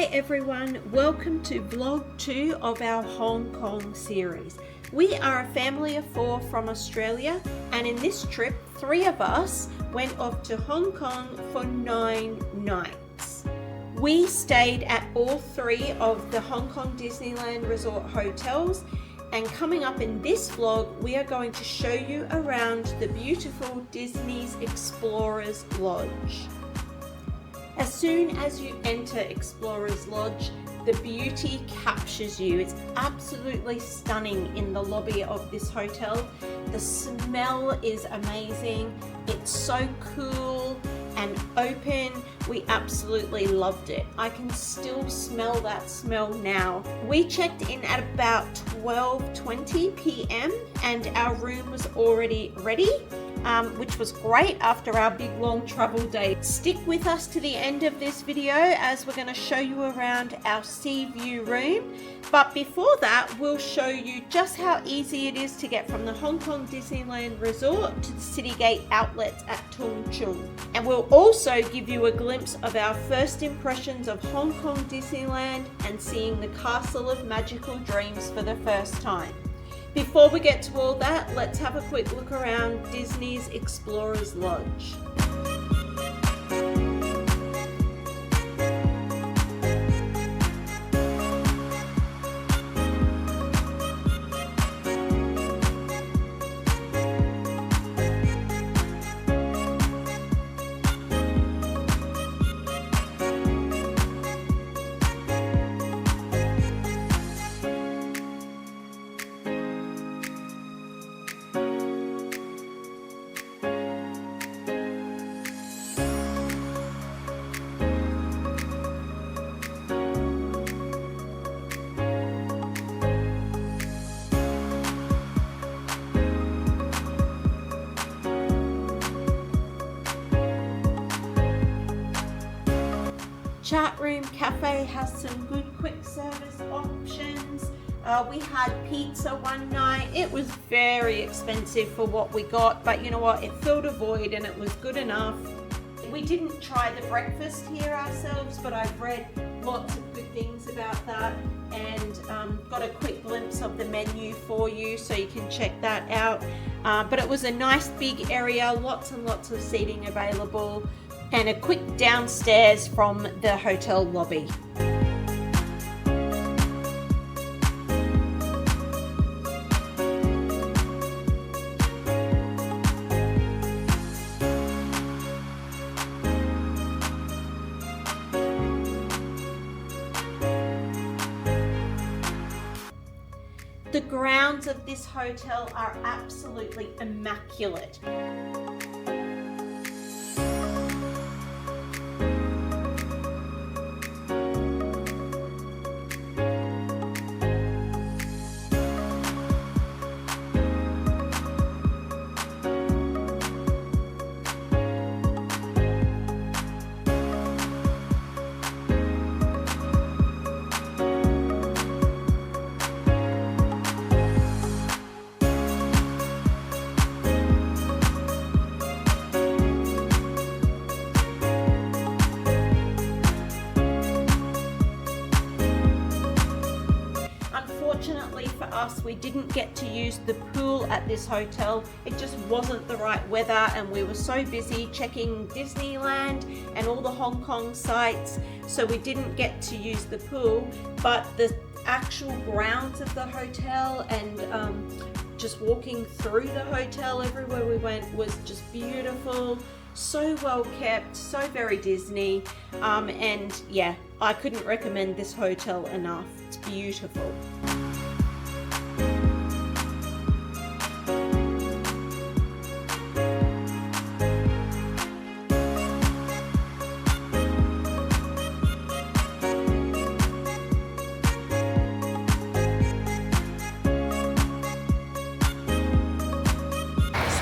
Hi everyone, welcome to vlog 2 of our Hong Kong series. We are a family of 4 from Australia, and in this trip 3 of us went off to Hong Kong for 9 nights. We stayed at all 3 of the Hong Kong Disneyland Resort hotels, and coming up in this vlog we are going to show you around the beautiful Disney's Explorers Lodge. As soon as you enter Explorers Lodge, the beauty captures you. It's absolutely stunning in the lobby of this hotel. The smell is amazing. It's so cool and open. We absolutely loved it. I can still smell that smell now. We checked in at about 12:20 p.m. and our room was already ready. Which was great after our big long travel day. Stick with us to the end of this video as we're going to show you around our Seaview room. But before that, we'll show you just how easy it is to get from the Hong Kong Disneyland Resort to the Citygate Outlets at Tung Chung. And we'll also give you a glimpse of our first impressions of Hong Kong Disneyland and seeing the Castle of Magical Dreams for the first time. Before we get to all that, let's have a quick look around Disney's Explorers Lodge. Chat room cafe has some good quick service options. We had pizza one night. It was very expensive for what we got, but you know what, it filled a void and it was good enough. We didn't try the breakfast here ourselves, but I've read lots of good things about that and got a quick glimpse of the menu for you so you can check that out. But it was a nice big area, lots and lots of seating available, and a quick downstairs from the hotel lobby. The grounds of this hotel are absolutely immaculate. Unfortunately for us, we didn't get to use the pool at this hotel. It just wasn't the right weather and we were so busy checking Disneyland and all the Hong Kong sites, so we didn't get to use the pool. But the actual grounds of the hotel and just walking through the hotel everywhere we went was just beautiful. So well kept, so very Disney, and yeah, I couldn't recommend this hotel enough. It's beautiful.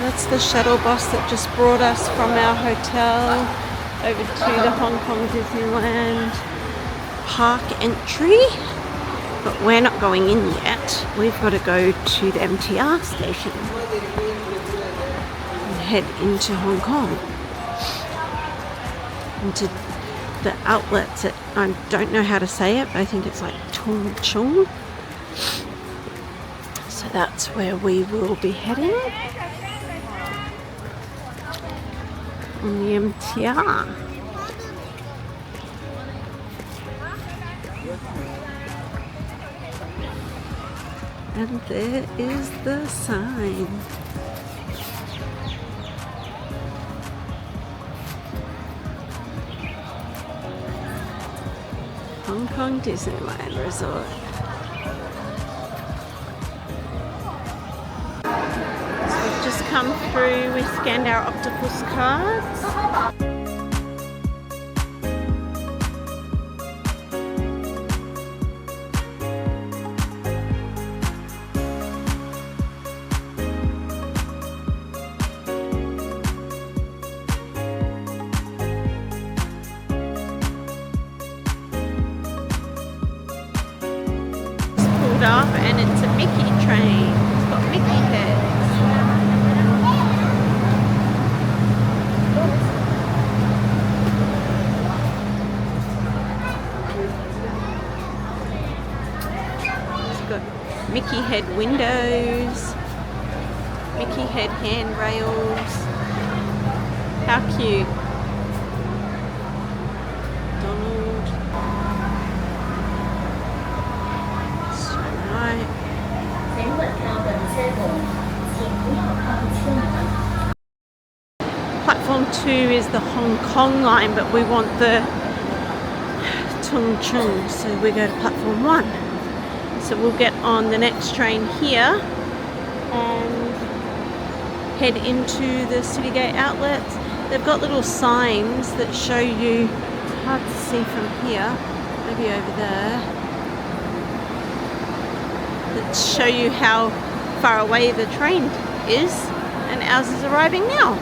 That's the shuttle bus that just brought us from our hotel over to the Hong Kong Disneyland park entry. But we're not going in yet. We've got to go to the MTR station and head into Hong Kong, into the outlets at, I don't know how to say it, but I think it's like Tung Chung. So that's where we will be heading on the MTR. And there is the sign. Hong Kong Disneyland Resort. So we've just come through, we scanned our octopus cards. Up and it's a Mickey train. It's got Mickey heads. It's got Mickey head windows, Mickey head handrails. How cute. Platform 2 is the Hong Kong line, but we want the Tung Chung, so we go to platform 1. So we'll get on the next train here and head into the Citygate Outlets. They've got little signs that show you, hard to see from here, maybe over there, that show you how far away the train is, and ours is arriving now.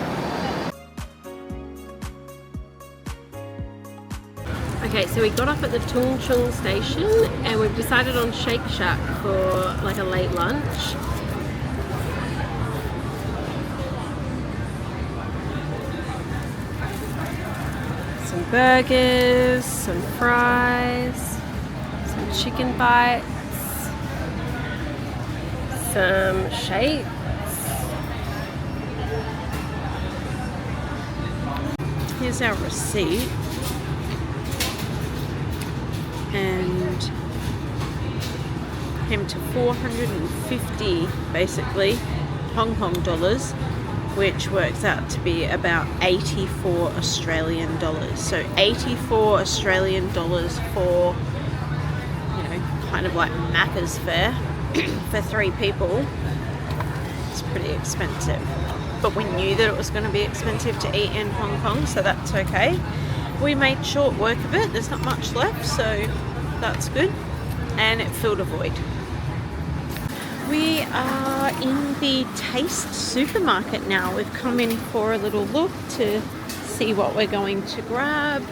Okay, so we got off at the Tung Chung station and we've decided on Shake Shack for like a late lunch. Some burgers, some fries, some chicken bites, some shakes. Here's our receipt. And came to 450 basically Hong Kong dollars, which works out to be about 84 Australian dollars. So 84 Australian dollars for, you know, kind of like Macca's fare for 3 people. It's pretty expensive, but we knew that it was going to be expensive to eat in Hong Kong, so that's okay. We made short work of it. There's not much left, so that's good. And it filled a void. We are in the Taste supermarket now. We've come in for a little look to see what we're going to grab,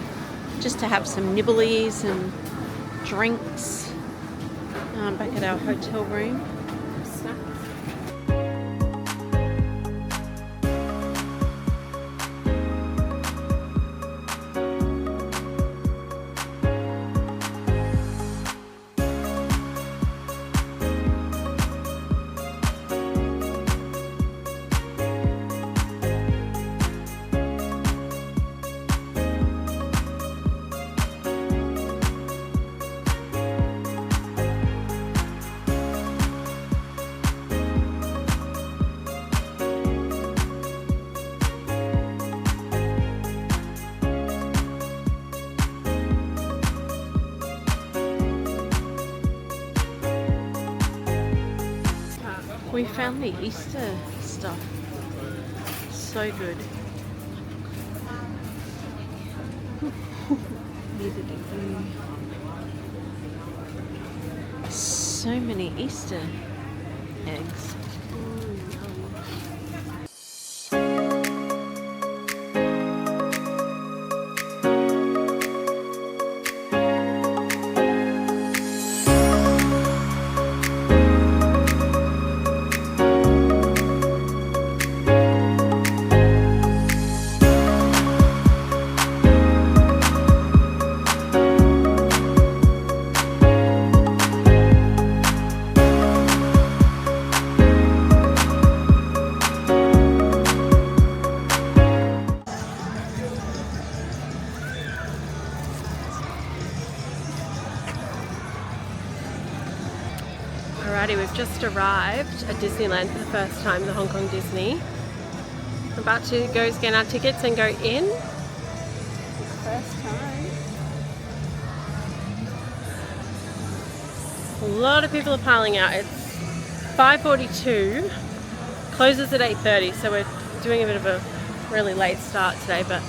just to have some nibblies and drinks back at our hotel room. We found the Easter stuff. So good. Neither did you. So many Easter eggs. arrived at Disneyland for the first time, the Hong Kong Disney. We're about to go scan our tickets and go in. First time. A lot of people are piling out. It's 5:42, closes at 8:30, so we're doing a bit of a really late start today, but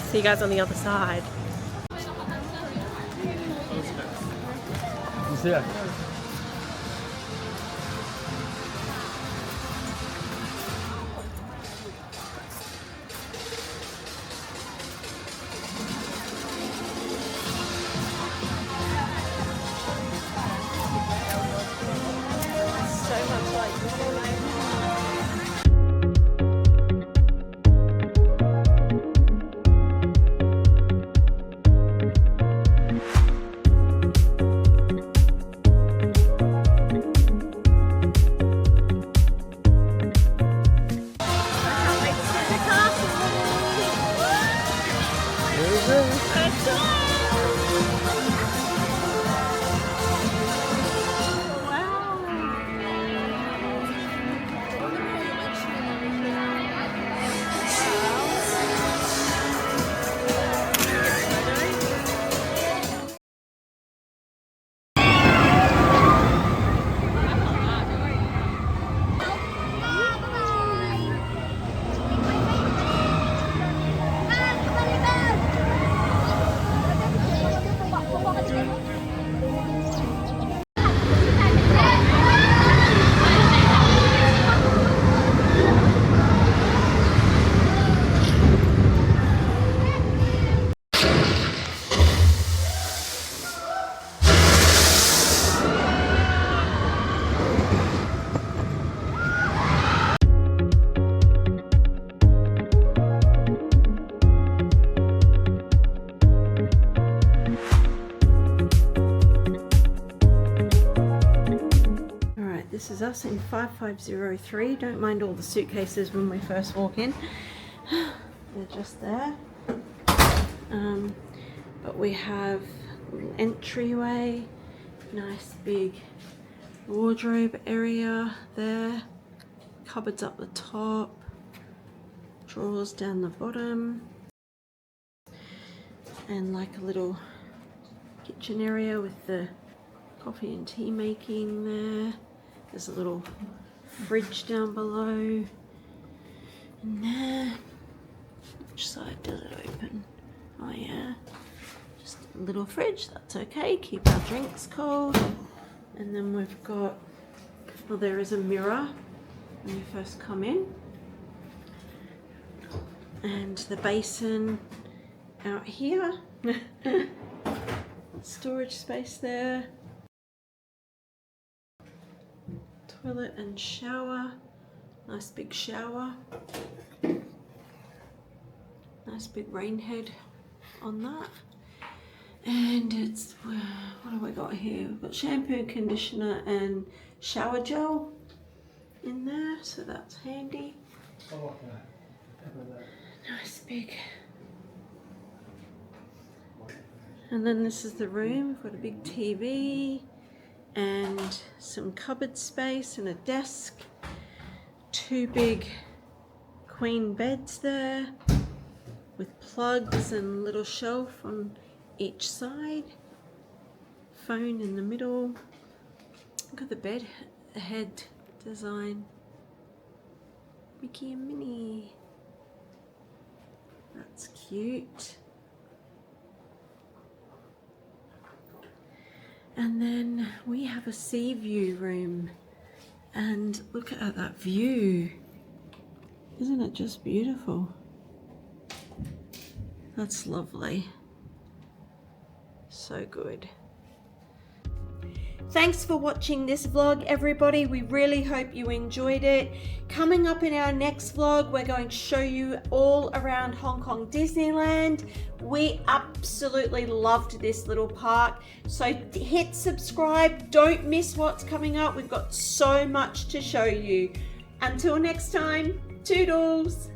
see you guys on the other side. Yeah. This is us in 5503. Don't mind all the suitcases when we first walk in. They're just there. But we have an entryway, nice big wardrobe area there, cupboards up the top, drawers down the bottom, and like a little kitchen area with the coffee and tea making there. There's a little fridge down below. And there, which side does it open? Oh yeah, just a little fridge, that's okay, keep our drinks cold. And then we've got, well, there is a mirror when you first come in. And the basin out here. Storage space there. Toilet and shower, nice big shower, nice big rain head on that, and it's, what have we got here? We've got shampoo, conditioner and shower gel in there, so that's handy. Nice big. And then this is the room. We've got a big TV and some cupboard space and a desk, two big queen beds there with plugs and little shelf on each side, phone in the middle. Look at the bed head design, Mickey and Minnie, that's cute. And then we have a sea view room, and look at that view. Isn't it just beautiful? That's lovely. So good. Thanks for watching this vlog, everybody. We really hope you enjoyed it. Coming up in our next vlog, we're going to show you all around Hong Kong Disneyland. We absolutely loved this little park. So hit subscribe. Don't miss what's coming up. We've got so much to show you. Until next time, toodles.